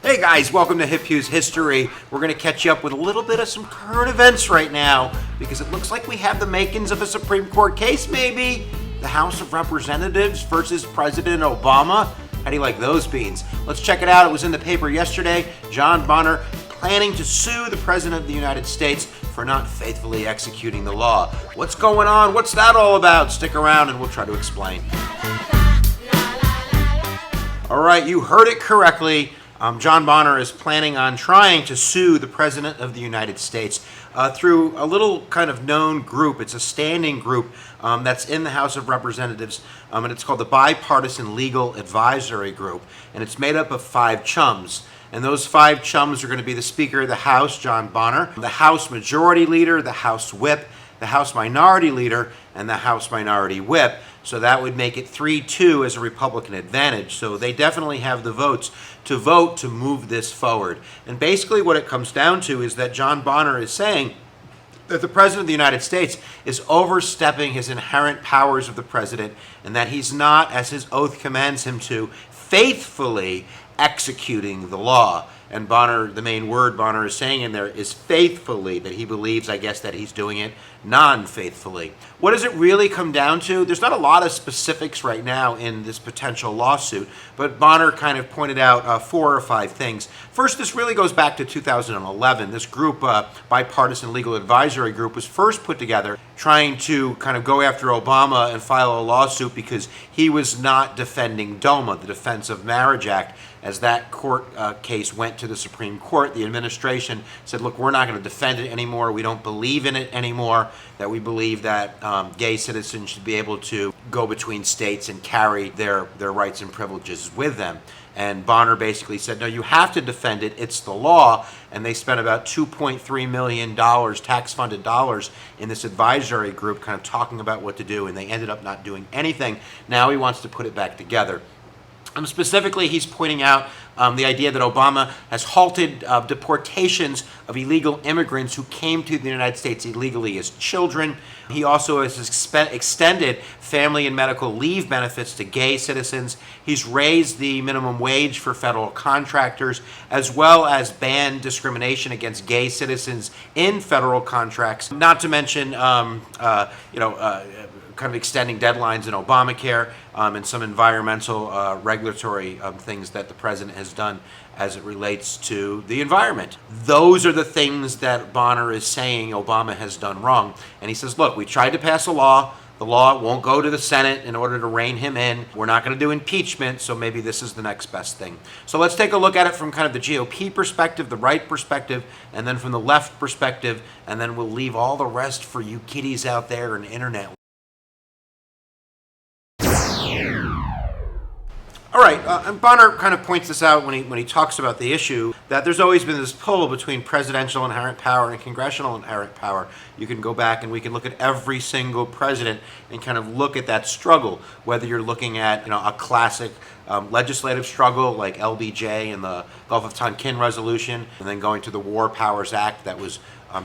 Hey guys, welcome to Hip Hughes History. We're going to catch you up with a little bit of some current events right now because it looks like we have the makings of a Supreme Court case, maybe. The House of Representatives versus President Obama. How do you like those beans? Let's check it out. It was in the paper yesterday. John Boehner planning to sue the President of the United States for not faithfully executing the law. What's going on? What's that all about? Stick around and we'll try to explain. All right, you heard it correctly. John Boehner is planning on trying to sue the President of the United States through a little kind of known group. It's a standing group that's in the House of Representatives, and it's called the Bipartisan Legal Advisory Group, and it's made up of 5 chums. And those 5 chums are going to be the Speaker of the House, John Boehner, the House Majority Leader, the House Whip, the House Minority Leader, and the House Minority Whip. So that would make it 3-2 as a Republican advantage. So they definitely have the votes to vote to move this forward. And basically what it comes down to is that John Boehner is saying that the President of the United States is overstepping his inherent powers of the President and that he's not, as his oath commands him to, faithfully executing the law. And Boehner, the main word Boehner is saying in there is faithfully, that he believes, I guess, that he's doing it non-faithfully. What does it really come down to? There's not a lot of specifics right now in this potential lawsuit, but Boehner kind of pointed out 4 or 5 things. First, this really goes back to 2011. This group, Bipartisan Legal Advisory Group, was first put together trying to kind of go after Obama and file a lawsuit because he was not defending DOMA, the Defense of Marriage Act. As that court case went to the Supreme Court, the administration said, look, we're not going to defend it anymore. We don't believe in it anymore, that we believe that gay citizens should be able to go between states and carry their rights and privileges with them. And Boehner basically said, no, you have to defend it. It's the law. And they spent about $2.3 million, tax-funded dollars, in this advisory group kind of talking about what to do, and they ended up not doing anything. Now he wants to put it back together. Specifically, he's pointing out the idea that Obama has halted deportations of illegal immigrants who came to the United States illegally as children. He also has extended family and medical leave benefits to gay citizens. He's raised the minimum wage for federal contractors, as well as banned discrimination against gay citizens in federal contracts. Not to mention, kind of extending deadlines in Obamacare and some environmental regulatory things that the president has done as it relates to the environment. Those are the things that Boehner is saying Obama has done wrong. And he says, look, we tried to pass a law. The law won't go to the Senate in order to rein him in. We're not going to do impeachment, so maybe this is the next best thing. So let's take a look at it from kind of the GOP perspective, the right perspective, and then from the left perspective, and then we'll leave all the rest for you kiddies out there in internet. All right, and Boehner kind of points this out when he talks about the issue, that there's always been this pull between presidential inherent power and congressional inherent power. You can go back and we can look at every single president and kind of look at that struggle, whether you're looking at a classic legislative struggle like LBJ and the Gulf of Tonkin Resolution, and then going to the War Powers Act that was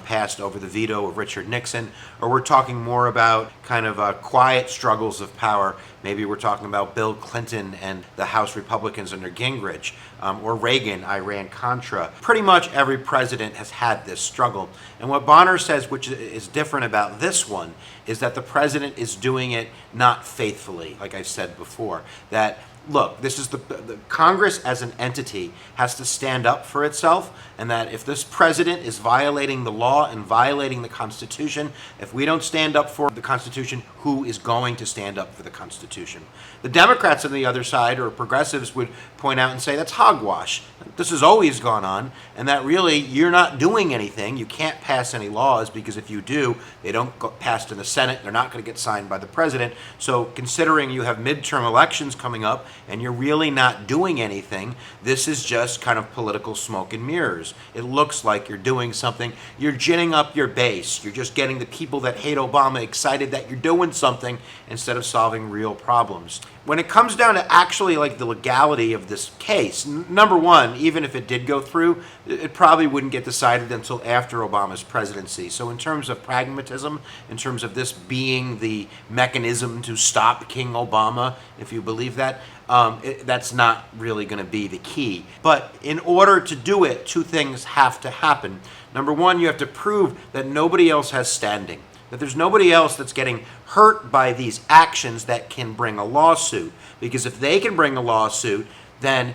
passed over the veto of Richard Nixon, or we're talking more about kind of quiet struggles of power. Maybe we're talking about Bill Clinton and the House Republicans under Gingrich, or Reagan, Iran-Contra. Pretty much every president has had this struggle. And what Boehner says, which is different about this one, is that the president is doing it not faithfully, like I said before. That look, this is the Congress as an entity has to stand up for itself, and that if this president is violating the law and violating the Constitution, if we don't stand up for the Constitution, who is going to stand up for the Constitution? The Democrats on the other side, or progressives, would point out and say that's hogwash. This has always gone on, and that really you're not doing anything. You can't pass any laws because if you do, they don't get passed in the Senate. They're not going to get signed by the president. So considering you have midterm elections coming up and you're really not doing anything, this is just kind of political smoke and mirrors. It looks like you're doing something. You're ginning up your base. You're just getting the people that hate Obama excited that you're doing something instead of solving real problems. When it comes down to actually like the legality of this case, number one, even if it did go through, it probably wouldn't get decided until after Obama's presidency. So in terms of pragmatism, in terms of this being the mechanism to stop King Obama, if you believe that, that's not really going to be the key. But in order to do it, two things have to happen. Number one, you have to prove that nobody else has standing, that there's nobody else that's getting hurt by these actions that can bring a lawsuit. Because if they can bring a lawsuit, then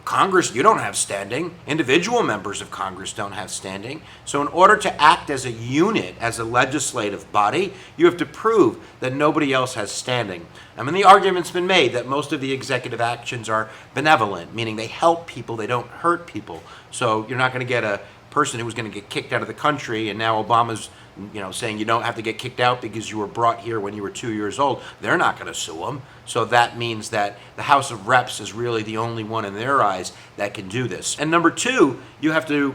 Congress, you don't have standing. Individual members of Congress don't have standing. So in order to act as a unit, as a legislative body, you have to prove that nobody else has standing. I mean, the argument's been made that most of the executive actions are benevolent, meaning they help people, they don't hurt people. So you're not going to get a person who was going to get kicked out of the country, and now Obama's saying you don't have to get kicked out because you were brought here when you were 2 years old. They're not going to sue him. So that means that the House of Reps is really the only one in their eyes that can do this. And number two, you have to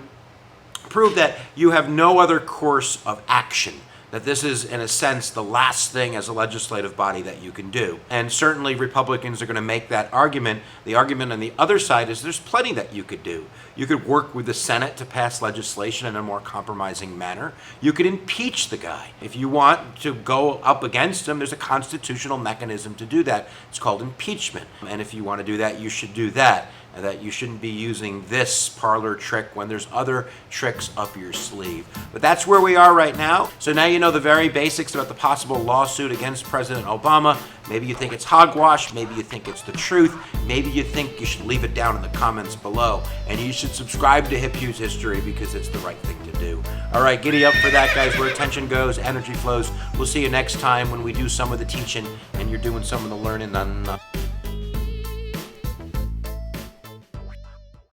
prove that you have no other course of action, that this is, in a sense, the last thing as a legislative body that you can do. And certainly Republicans are going to make that argument. The argument on the other side is there's plenty that you could do. You could work with the Senate to pass legislation in a more compromising manner. You could impeach the guy. If you want to go up against him, there's a constitutional mechanism to do that. It's called impeachment. And if you want to do that, you should do that. And that you shouldn't be using this parlor trick when there's other tricks up your sleeve. But that's where we are right now. So now you know the very basics about the possible lawsuit against President Obama. Maybe you think it's hogwash. Maybe you think it's the truth. Maybe you think you should leave it down in the comments below. And you should subscribe to Hip Hughes History because it's the right thing to do. All right, giddy up for that, guys. Where attention goes, energy flows. We'll see you next time when we do some of the teaching and you're doing some of the learning.